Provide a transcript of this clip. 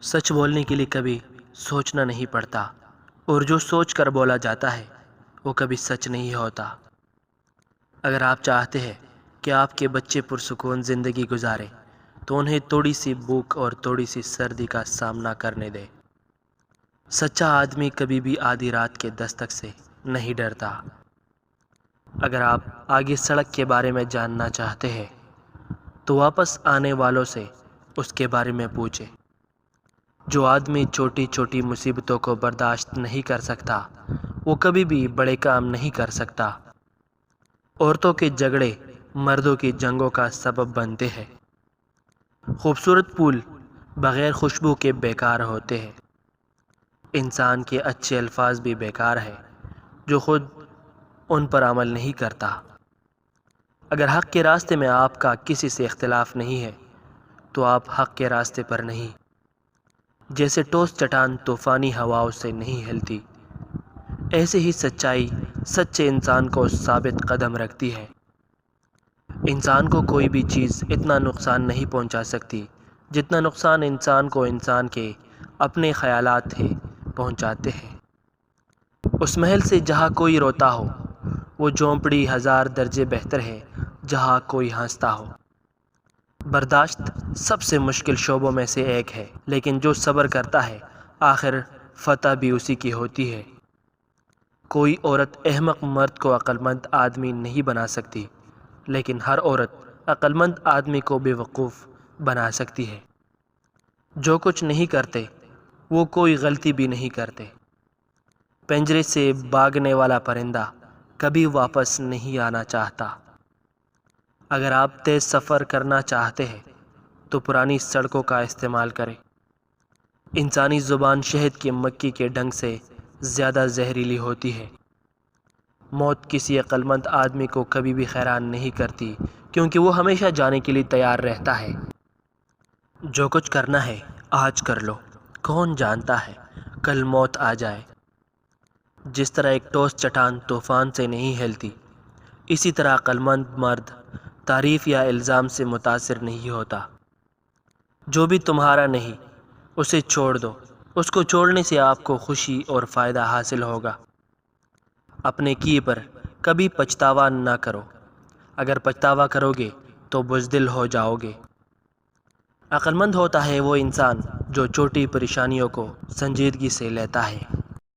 سچ بولنے کے لیے کبھی سوچنا نہیں پڑتا، اور جو سوچ کر بولا جاتا ہے وہ کبھی سچ نہیں ہوتا۔ اگر آپ چاہتے ہیں کہ آپ کے بچے پرسکون زندگی گزاریں تو انہیں تھوڑی سی بھوک اور تھوڑی سی سردی کا سامنا کرنے دیں۔ سچا آدمی کبھی بھی آدھی رات کے دستک سے نہیں ڈرتا۔ اگر آپ آگے سڑک کے بارے میں جاننا چاہتے ہیں تو واپس آنے والوں سے اس کے بارے میں پوچھیں۔ جو آدمی چھوٹی چھوٹی مصیبتوں کو برداشت نہیں کر سکتا وہ کبھی بھی بڑے کام نہیں کر سکتا۔ عورتوں کے جھگڑے مردوں کی جنگوں کا سبب بنتے ہیں۔ خوبصورت پھول بغیر خوشبو کے بیکار ہوتے ہیں۔ انسان کے اچھے الفاظ بھی بیکار ہیں جو خود ان پر عمل نہیں کرتا۔ اگر حق کے راستے میں آپ کا کسی سے اختلاف نہیں ہے تو آپ حق کے راستے پر نہیں۔ جیسے ٹھوس چٹان طوفانی ہواؤں سے نہیں ہلتی، ایسے ہی سچائی سچے انسان کو ثابت قدم رکھتی ہے۔ انسان کو کوئی بھی چیز اتنا نقصان نہیں پہنچا سکتی جتنا نقصان انسان کو انسان کے اپنے خیالات پہنچاتے ہیں۔ اس محل سے جہاں کوئی روتا ہو وہ جھونپڑی ہزار درجے بہتر ہے جہاں کوئی ہنستا ہو۔ برداشت سب سے مشکل شعبوں میں سے ایک ہے، لیکن جو صبر کرتا ہے آخر فتح بھی اسی کی ہوتی ہے۔ کوئی عورت احمق مرد کو عقل مند آدمی نہیں بنا سکتی، لیکن ہر عورت عقل مند آدمی کو بے وقوف بنا سکتی ہے۔ جو کچھ نہیں کرتے وہ کوئی غلطی بھی نہیں کرتے۔ پنجرے سے بھاگنے والا پرندہ کبھی واپس نہیں آنا چاہتا۔ اگر آپ تیز سفر کرنا چاہتے ہیں تو پرانی سڑکوں کا استعمال کریں۔ انسانی زبان شہد کی مکھی کے ڈنگ سے زیادہ زہریلی ہوتی ہے۔ موت کسی عقل مند آدمی کو کبھی بھی حیران نہیں کرتی کیونکہ وہ ہمیشہ جانے کے لیے تیار رہتا ہے۔ جو کچھ کرنا ہے آج کر لو، کون جانتا ہے کل موت آ جائے۔ جس طرح ایک ٹھوس چٹان طوفان سے نہیں ہلتی، اسی طرح عقل مند مرد تعریف یا الزام سے متاثر نہیں ہوتا۔ جو بھی تمہارا نہیں اسے چھوڑ دو، اس کو چھوڑنے سے آپ کو خوشی اور فائدہ حاصل ہوگا۔ اپنے کیے پر کبھی پچھتاوا نہ کرو، اگر پچھتاوا کرو گے تو بزدل ہو جاؤ گے۔ عقل مند ہوتا ہے وہ انسان جو چھوٹی پریشانیوں کو سنجیدگی سے لیتا ہے۔